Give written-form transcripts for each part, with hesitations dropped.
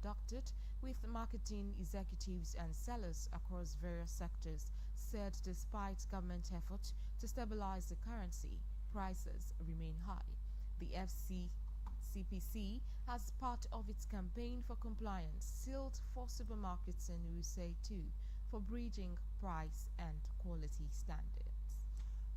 conducted with marketing executives and sellers across various sectors, said despite government efforts to stabilize the currency, prices remain high. The FCCPC, as part of its campaign for compliance, sealed 4 supermarkets in USA too for breaching price and quality standards.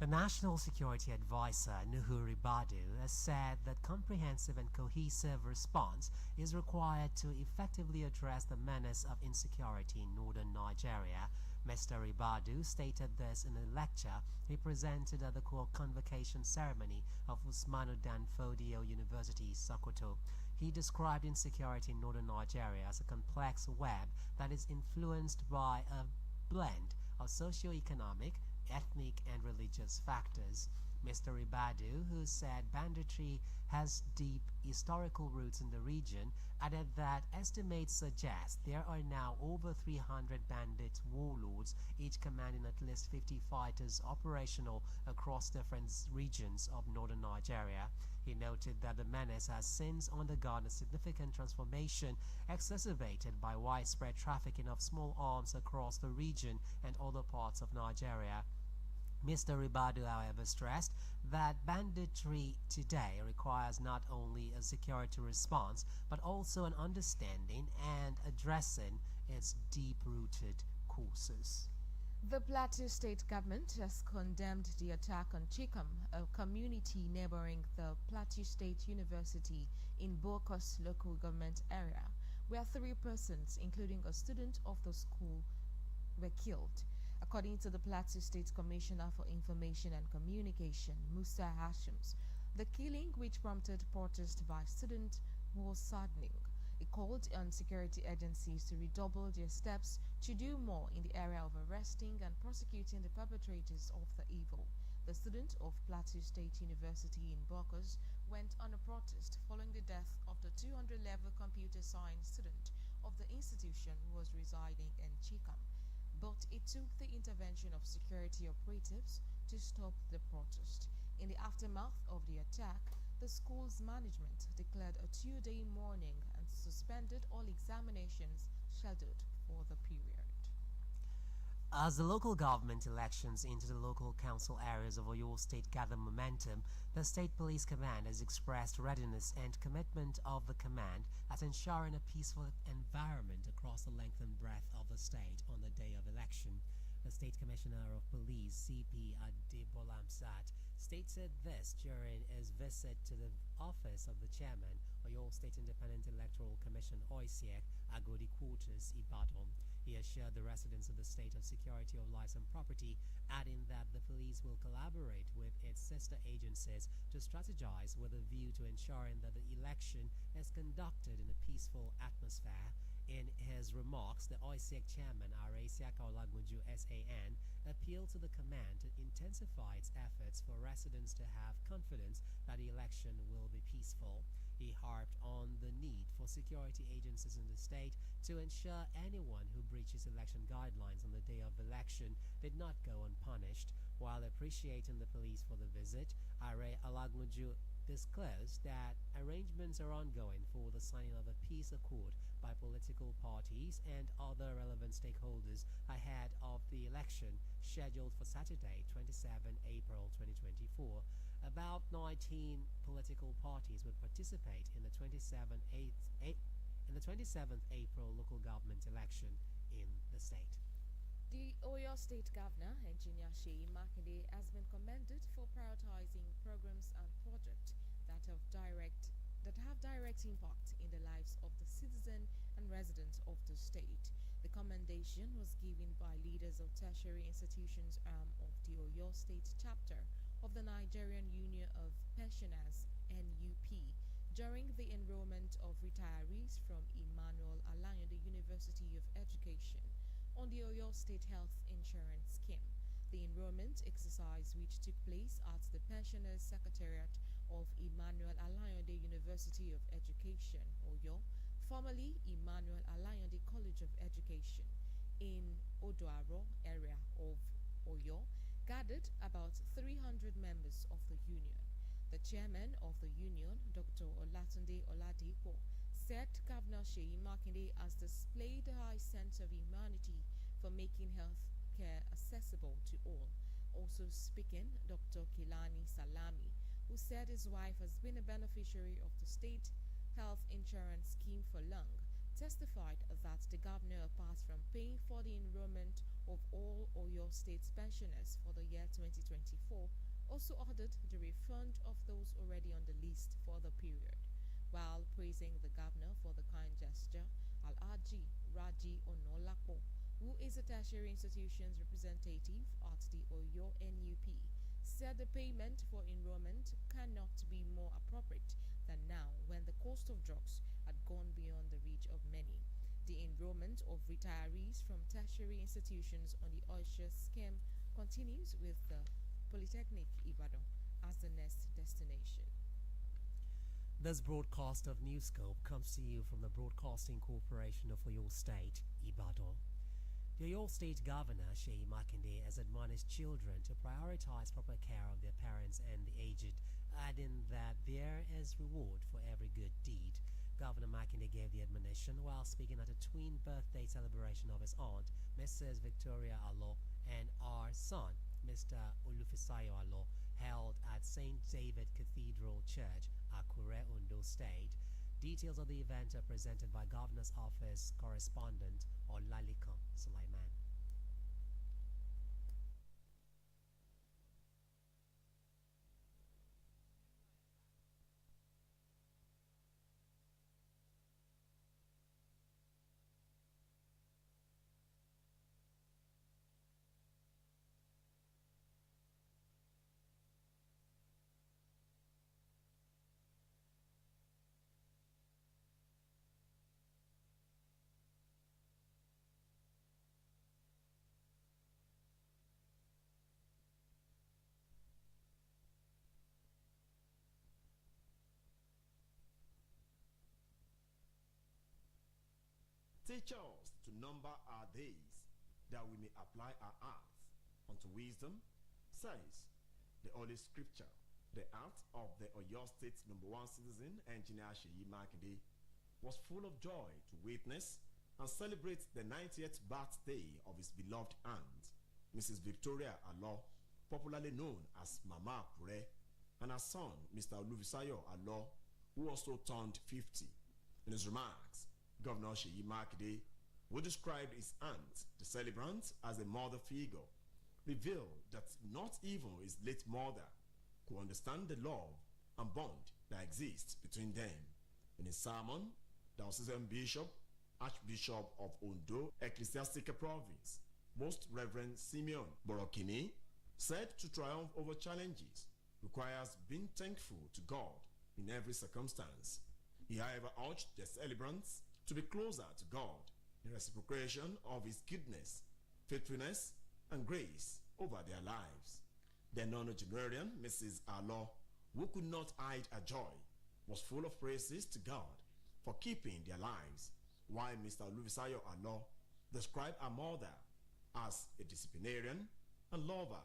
The National Security Advisor, Nuhu Ribadu, has said that comprehensive and cohesive response is required to effectively address the menace of insecurity in northern Nigeria. Mr. Ribadu stated this in a lecture he presented at the convocation ceremony of Usmanu Danfodio University, Sokoto. He described insecurity in northern Nigeria as a complex web that is influenced by a blend of socio-economic, ethnic and religious factors. Mr. Ribadu, who said banditry has deep historical roots in the region, added that estimates suggest there are now over 300 bandit warlords, each commanding at least 50 fighters operational across different regions of northern Nigeria. He noted that the menace has since undergone a significant transformation, exacerbated by widespread trafficking of small arms across the region and other parts of Nigeria. Mr. Ribadu, however, stressed that banditry today requires not only a security response, but also an understanding and addressing its deep-rooted causes. The Plateau State government has condemned the attack on Chikam, a community neighboring the Plateau State University in BCOS local government area, where 3 persons, including a student of the school, were killed. According to the Plateau State Commissioner for Information and Communication, Musa Hashims, the killing, which prompted protest by students, was saddening. He called on security agencies to redouble their steps to do more in the area of arresting and prosecuting the perpetrators of the evil. The student of Plateau State University in Bokos went on a protest following the death of the 200-level computer science student of the institution who was residing in Chikam. But it took the intervention of security operatives to stop the protest. In the aftermath of the attack, the school's management declared a 2-day mourning and suspended all examinations scheduled for the period. As the local government elections into the local council areas of Oyo State gather momentum, the State Police Command has expressed readiness and commitment of the command at ensuring a peaceful environment across the length and breadth of the state on the day of election. The State Commissioner of Police, CP Adebolamsat, stated this during his visit to the office of the chairman, Oyo State Independent Electoral Commission, OISEC, Agodi Quarters, Ibadan. He assured the residents of the state of security of lives and property, adding that the police will collaborate with its sister agencies to strategize with a view to ensuring that the election is conducted in a peaceful atmosphere. In his remarks, the OISEC chairman, Isiaka Olagmuju SAN, appealed to the command to intensify its efforts for residents to have confidence that the election will be peaceful. He harped on the need for security agencies in the state to ensure anyone who breaches election guidelines on the day of election did not go unpunished. While appreciating the police for the visit, Are Olagmuju disclosed that arrangements are ongoing for the signing of a peace accord by political parties and other relevant stakeholders ahead of the election scheduled for Saturday, 27 April 2024. About 19 political parties will participate in the 27th April local government election in the state. The Oyo State Governor, Engineer Sheyi Makinde, has been commended for prioritizing programs and projects that have direct impact in the lives of the citizen and residents of the state. The commendation was given by leaders of tertiary institutions arm of the Oyo State chapter of the Nigerian Union of Pensioners (NUP) during the enrollment of retirees from Emmanuel Alayande University of Education on the Oyo State Health Insurance Scheme. The enrollment exercise, which took place at the Pensioners Secretariat of Emmanuel Alayande University of Education, Oyo, formerly Emmanuel Alayande College of Education, in Odoaro area of Oyo, gathered about 300 members of the union. The chairman of the union, Dr. Olatunde Oladipo, said Governor Sheyi Makinde has displayed a high sense of humanity for making health care accessible to all. Also speaking, Dr. Kilani Salami, who said his wife has been a beneficiary of the state health insurance scheme for long, testified that the governor, apart from paying for the enrollment of all Oyo State pensioners for the year 2024, also ordered the refund of those already on the list for the period. While praising the governor for the kind gesture, Al-Aji Raji Onolapo, who is a tertiary institution's representative at the Oyo NUP, said the payment for enrollment cannot be more appropriate than now when the cost of drugs had gone beyond the reach of many. The enrollment of retirees from tertiary institutions on the OSHA scheme continues with the Polytechnic Ibadan as the next destination. This broadcast of Newscope comes to you from the Broadcasting Corporation of Oyo State, Ibadan. The Oyo State Governor, Sheyi Makinde, has admonished children to prioritize proper care of their parents and the aged, adding that there is reward for every good deed. Governor Makinde gave the admonition while speaking at a twin birthday celebration of his aunt, Mrs. Victoria Alo, and our son, Mr. Olufisayo Alo, held at St. David Cathedral Church, Akure, Ondo State. Details of the event are presented by Governor's Office correspondent Olalikan Sulaiman. Teach us to number our days, that we may apply our hearts unto wisdom, says the Holy Scripture. The heart of the Oyo State #1 citizen, Engineer Sheyi Makinde, was full of joy to witness and celebrate the 90th birthday of his beloved aunt, Mrs. Victoria Alo, popularly known as Mama Akure, and her son, Mr. Olufisayo Alo, who also turned 50. In his remarks, Governor Sheyi Makinde, who described his aunt, the celebrant, as a mother figure, revealed that not even his late mother could understand the love and bond that exists between them. In his sermon, the Diocesan Bishop, Archbishop of Ondo Ecclesiastical Province, Most Reverend Simeon Borokini, said to triumph over challenges requires being thankful to God in every circumstance. He, however, urged the celebrants to be closer to God in reciprocation of his goodness, faithfulness, and grace over their lives. The nonagenarian, Mrs. Alo, who could not hide her joy, was full of praises to God for keeping their lives, while Mr. Olufisayo Alo described her mother as a disciplinarian and lover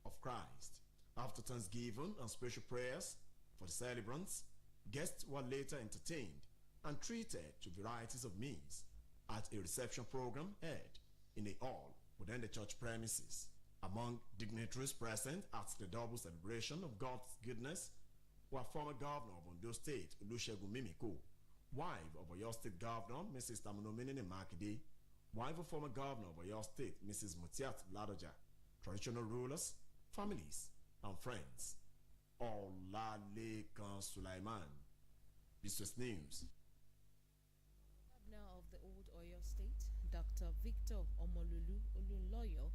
of Christ. After thanksgiving and special prayers for the celebrants, guests were later entertained and treated to varieties of meals at a reception program held in a hall within the church premises. Among dignitaries present at the double celebration of God's goodness were former Governor of Ondo State, Olusegun Mimiko, wife of Oyo State Governor, Mrs. Tamunomini Makinde, wife of former Governor of Oyo State, Mrs. Mutiat Ladoja, traditional rulers, families, and friends. Olalekan Sulaiman, BCOS News. Governor of the old Oyo State, Dr. Victor Omololu-Olunloyo,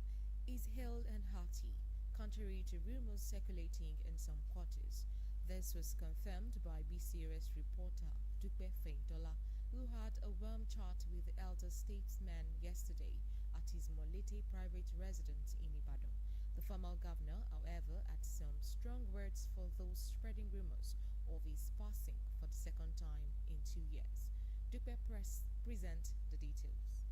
is hale and hearty, contrary to rumors circulating in some quarters. This was confirmed by BCOS reporter Dupe Feindola, who had a warm chat with the elder statesman yesterday at his Molete private residence in Ibadan. The former governor, however, had some strong words for those spreading rumors of his passing for the second time in 2 years. Dupe present the details.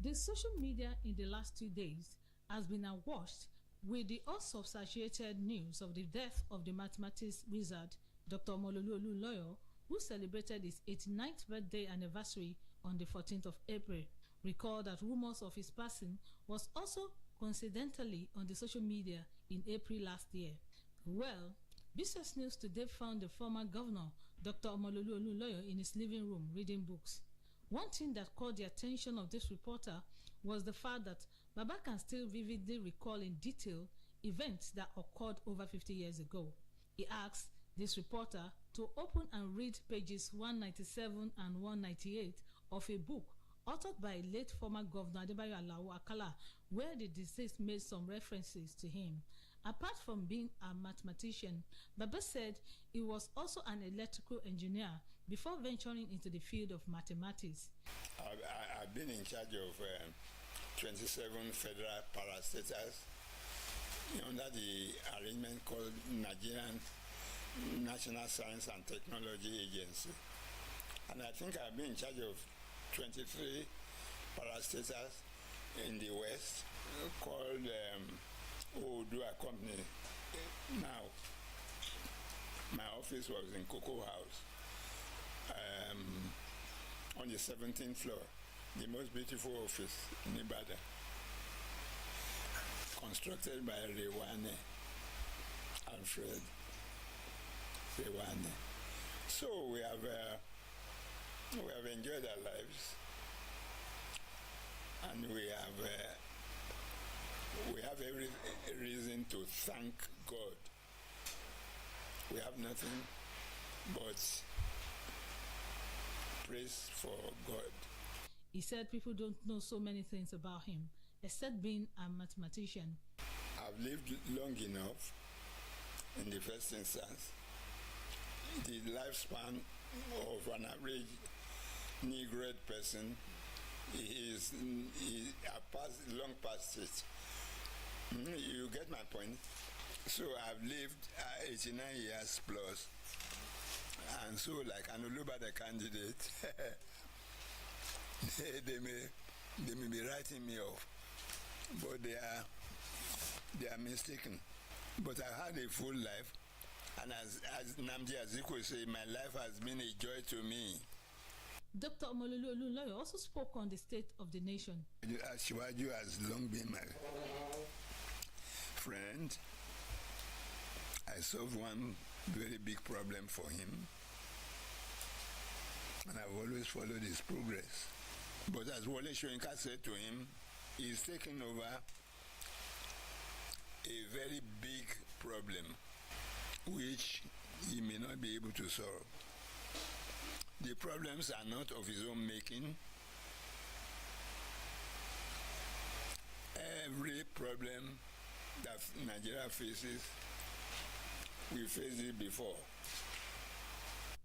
The social media in the last 2 days has been awash with the unsubstantiated news of the death of the mathematics wizard Dr. Omololu-Olunloyo, who celebrated his 89th birthday anniversary on the 14th of April. Recall that rumors of his passing was also coincidentally on the social media in April last year. Well, BCOS News today found the former governor, Dr. OLUYOLEFM, in his living room reading books. One thing that caught the attention of this reporter was the fact that Baba can still vividly recall in detail events that occurred over 50 years ago. He asked this reporter to open and read pages 197 and 198 of a book authored by late former Governor Adebayo Alao Akala, where the deceased made some references to him. Apart from being a mathematician, Baba said he was also an electrical engineer before venturing into the field of mathematics. I've been in charge of 27 federal parastatals under the arrangement called Nigerian National Science and Technology Agency. And I think I've been in charge of 23 parastatals in the West called OLUYOLEFM Company. Now, my office was in Cocoa House on the 17th floor, the most beautiful office in Ibadan, constructed by Alfred Rewane. So we have enjoyed our lives, and we have every reason to thank God. We have nothing but praise for God. He said people don't know so many things about him, except being a mathematician. I've lived long enough in the first instance. The lifespan of an average Negroid person is long past it. You get my point? So I've lived 89 years plus, and so like an Olubada candidate, they may be writing me off, but they are mistaken. But I had a full life, and as Namdi Azikiwe say, my life has been a joy to me. Dr. OLUYOLEFM also spoke on the state of the nation. Shiwaju has long been my friend. I solved one very big problem for him, and I've always followed his progress. But as Wole Soyinka said to him, he's taken over a very big problem which he may not be able to solve. The problems are not of his own making. Every problem that Nigeria faces, we faced it before.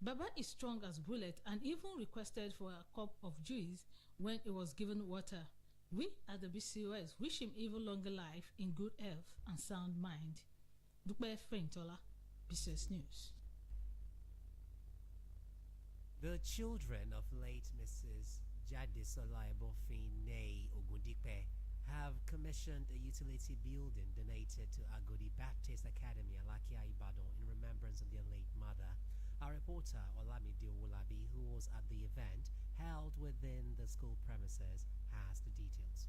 Baba is strong as bullet and even requested for a cup of juice when he was given water. We at the BCOS wish him even longer life in good health and sound mind. Dupe Frentola, BCOS News. The children of late Mrs. Jadesola Ebofin Ney Ogundipe have commissioned a utility building donated to Agodi Baptist Academy, Alakia, Ibadan, in remembrance of their late mother. Our reporter, Olamide Owolabi, who was at the event held within the school premises, has the details.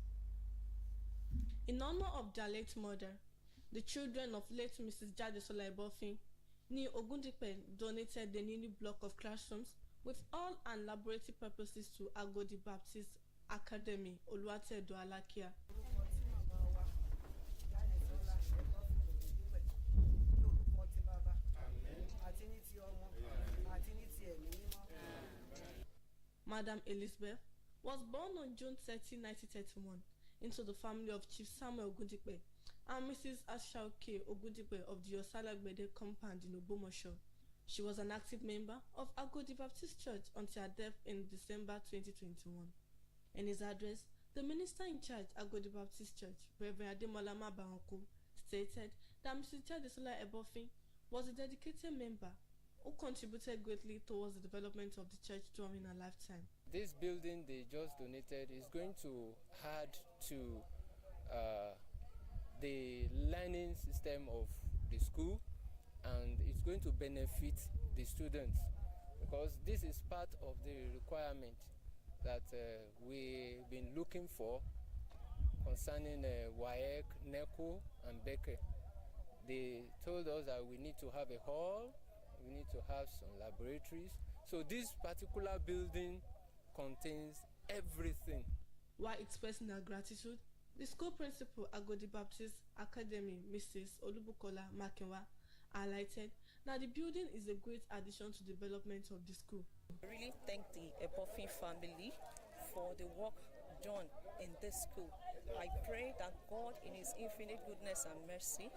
In honor of their late mother, the children of late Mrs. Jadesola Ebofin Ney Ogundipe donated the newly block of classrooms with all and laboratory purposes to Agodi Baptist Academy, Oluwatedo, Alakia. Madam Elizabeth was born on June 30, 1931 into the family of Chief Samuel Ogundipe and Mrs. Ashauke Ogundipe of the Osalagbede compound in Ogbomoso. She was an active member of Agodi Baptist Church until her death in December 2021. In his address, the minister in charge of Agodi Baptist Church, Reverend Ademola Mabanko, stated that Mrs. Jadesola Ebofin was a dedicated member who contributed greatly towards the development of the church during her lifetime. This building they just donated is going to add to the learning system of the school, and it's going to benefit the students. because this is part of the requirement that we've been looking for concerning WAEC, NECO, and BECE. They told us that we need to have a hall, we need to have some laboratories. So this particular building contains everything. While expressing her gratitude, the school principal Agodi Baptist Academy, Mrs. Olubukola Makenwa, highlighted that the building is a great addition to the development of the school. I really thank the Ebofin family for the work done in this school. I pray that God, in His infinite goodness and mercy,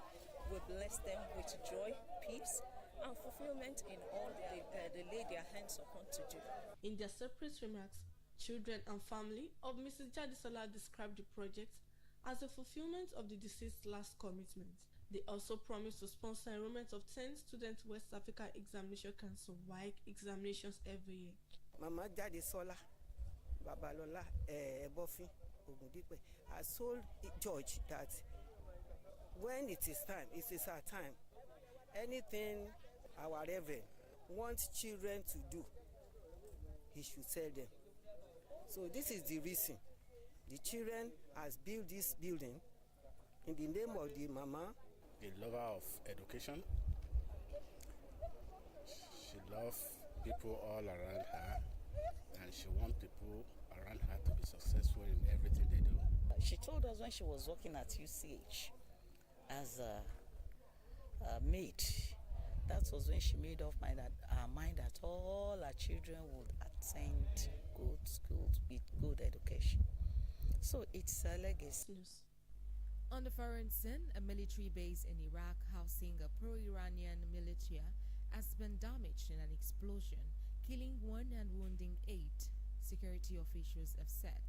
will bless them with joy, peace, and fulfillment in all they lay their hands upon to do. In their separate remarks, children and family of Mrs. Jadisola described the project as a fulfillment of the deceased last commitment. They also promised to sponsor enrollment of 10 student West Africa Examination Council WAEC examinations every year. Mama Jadisola Babalola Ebofin Ogundipe has told George that when it is time, it is our time. Anything our Reverend wants children to do, he should tell them. So this is the reason the children has built this building in the name of the mama. A lover of education. She loves people all around her, and she wants people around her to be successful in everything they do. She told us when she was working at UCH as a maid, that was when she made up her mind that all her children would attend good schools with good education. So it's a legacy. On the foreign scene, a military base in Iraq housing a pro-Iranian militia has been damaged in an explosion, killing 1 and wounding 8, security officials have said.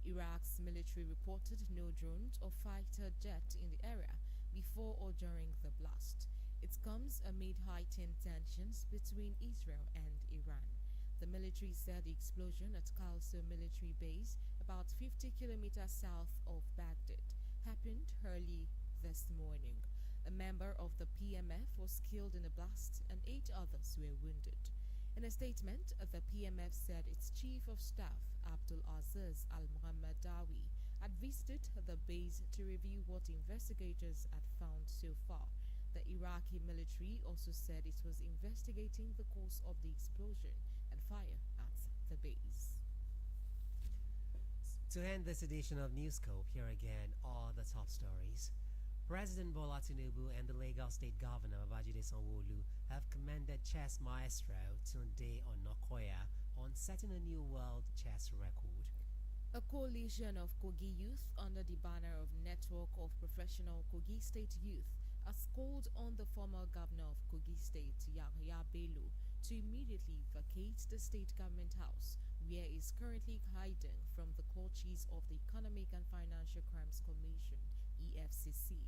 Iraq's military reported no drones or fighter jet in the area before or during the blast. It comes amid heightened tensions between Israel and Iran. The military said the explosion at Kalso military base, about 50 kilometers south of Baghdad, happened early this morning. A member of the PMF was killed in a blast and 8 others were wounded. In a statement, the PMF said its chief of staff, Abdul Aziz Al-Muhammadawi, had visited the base to review what investigators had found so far. The Iraqi military also said it was investigating the cause of the explosion and fire at the base. To end this edition of Newscope, here again are the top stories. President Bola Tinubu and the Lagos State Governor Babajide Sanwo-Olu have commended chess maestro Tunde Onakoya on setting a new world chess record. A coalition of Kogi youth under the banner of Network of Professional Kogi State Youth has called on the former governor of Kogi State, Yahya Bello, to immediately vacate the state government house, where he is currently hiding from the clutches of the Economic and Financial Crimes Commission, EFCC.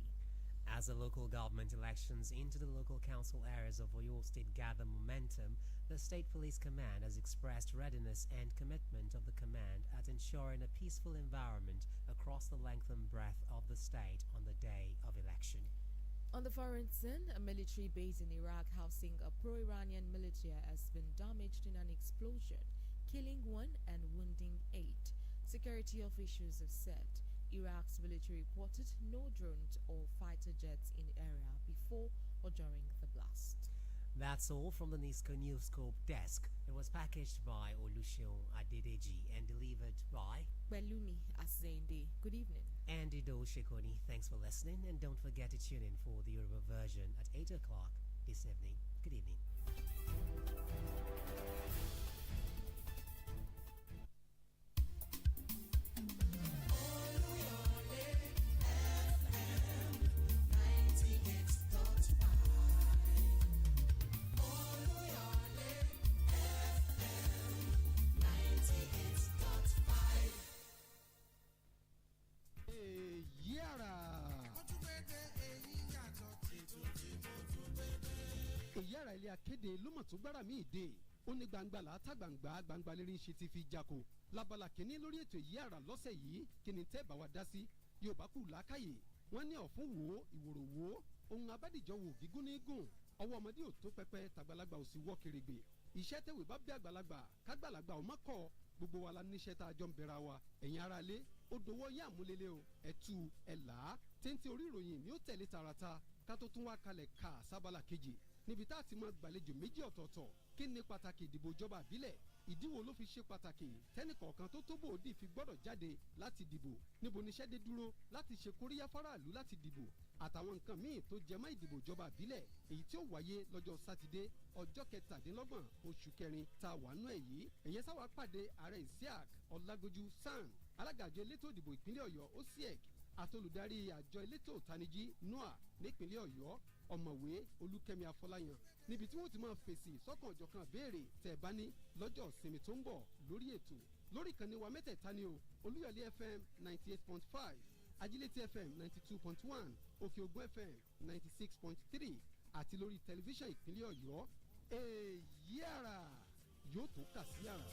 As the local government elections into the local council areas of Oyo State gather momentum, the State Police Command has expressed readiness and commitment of the command at ensuring a peaceful environment across the length and breadth of the state on the day of election. On the foreign scene, a military base in Iraq housing a pro-Iranian militia has been damaged in an explosion, killing 1 and wounding 8. Security officials have said Iraq's military reported no drones or fighter jets in the area before or during the blast. That's all from the Newscope desk. It was packaged by Oluseun Adedeji and delivered by Belumi Asende. Good evening. And Ido Shekoni. Thanks for listening, and don't forget to tune in for the Yoruba version at 8 o'clock this evening. Good evening. Ìyára ilé akéde ló mọ̀ tó gbára míì dé ó ní gbangba làátà gbangba lérí ń ṣe ti fi jako lábala kínní lórí ètò ìyára lọ́sẹ̀ yìí kí ni tẹ́ bá wa dá sí Yorùbá kù lákàyè wọ́n ní ọ̀fun wò ìwòrò wò ohun abádìjọ wò gígùn ní gùn ọwọ́ ọmọdé ò tó pẹpẹ tàgbàlagbà ò sì wọ́ kèrègbè iṣẹ́ tẹ̀wé bá bí àgbàlagbà kágbàlagbà ò má kọ́ gbogbo wa la níṣẹ́ tá a jọ ń bẹ̀rẹ̀ wa ẹ̀yin ara lé ó dowó yín àmúlélé o ẹ̀tù ẹ̀là téńté orí ìròyìn ni ó tẹ̀lé tààràtà ká tó tún wá kalẹ̀ ká sábàlá kejì níbi tá a ti máa gbàlejò méjì ọ̀tọ̀ọ̀tọ̀ kí ni pàtàkì ìdìbò ìjọba àbílẹ̀ ìdíwọ́ ló fi ṣe pàtàkì tẹ́nìkọ̀ọ̀kan tó tó bòódì fi gbọ́dọ̀ jáde láti dìbò níbo níṣẹ́ dé dúró láti ṣe kóríyá fáráàlú láti dìbò àtàwọn nǹkan míì tó jẹmọ́ ìdìbò ìjọba àbílẹ̀ èyí tí ó wáyé lọ́jọ́ sátidé ọjọ́ 17 oṣù kẹrin tá a wà nú ẹ̀ yìí ẹ̀yẹ sáwà pàdé ààrẹ isiaq ọlágójú san alága àjọ elétò ìdìbò ìpínlẹ̀ ọ̀yọ́ osiec àtolùdarí àjọ elétò ìtanijí noa nípínlẹ̀ ọ̀yọ́ ọ̀mọ̀wé olúkẹ́mi afọláyàn níbi tí wọ́n ti máa fèsì sọ́kàn ọ̀jọ̀kan béèrè tẹ̀ bá ní lọ́jọ́ ìsinmi tó ń bọ̀ lórí ètò lórí ìkànnì wa mẹ́tẹ̀ẹ̀ta ni o olúyọ̀lé fm 98.5 ajílétí fm 92.1 òkè ògùn fm 96.3 àti lórí tẹlifíṣàn ìpínlẹ̀ ọ̀yọ́ èyí àrà yóò tó kà sí àrà.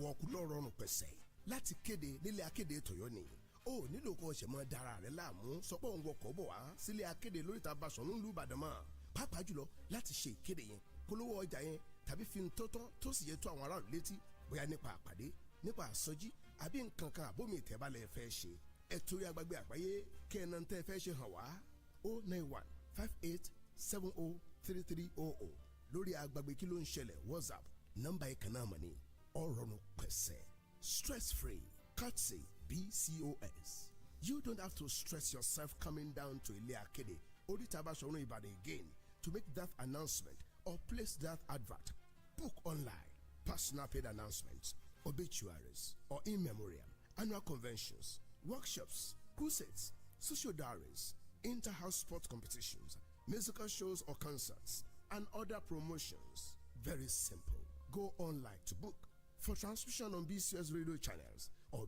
wọ́ọ̀kú lọ́ọ́ rọrùn pẹ̀sẹ̀ láti kéde nílé akéde tòyọ́ ni ó nílò kó o ṣe mọ́ dára rẹ̀ láàmú sọpọ́ òun wọkọ̀ bọ̀ wá sílé akéde lóríta Basọ̀rún ìlú Ìbàdàn mọ́ pàápàá jùlọ láti ṣe ìkéde yẹn polówó ọjà yẹn tàbí fi ń tọ́tọ́ tó sì yẹ tó àwọn aráàlú létí bóyá nípa àpàdé nípa àsọjí àbí nǹkan kan àbómi ìtẹ́balẹ̀ fẹ́ ṣe ẹ torí agbègbè àgbáyé kẹ́ẹ̀nà tẹ́ fẹ́ ṣe hàn wá 09158703300 lórí agbègbè kí ló ń ṣẹlẹ̀ WhatsApp nọ́mbà yìí kan náà mọ̀ ní ọ̀rọ̀nù pẹ̀sẹ̀ stress free courtesy BCOS. You don't have to stress yourself coming down to Ile Akede Orita Basọ̀rún Ìbàdàn again to make that announcement or place that advert. Book online, personal paid announcements, obituaries, or in memoriam, annual conventions, workshops, crusades, social diaries, inter-house sports competitions, musical shows or concerts, and other promotions. Very simple. Go online to book. For transmission on BCOS radio channels,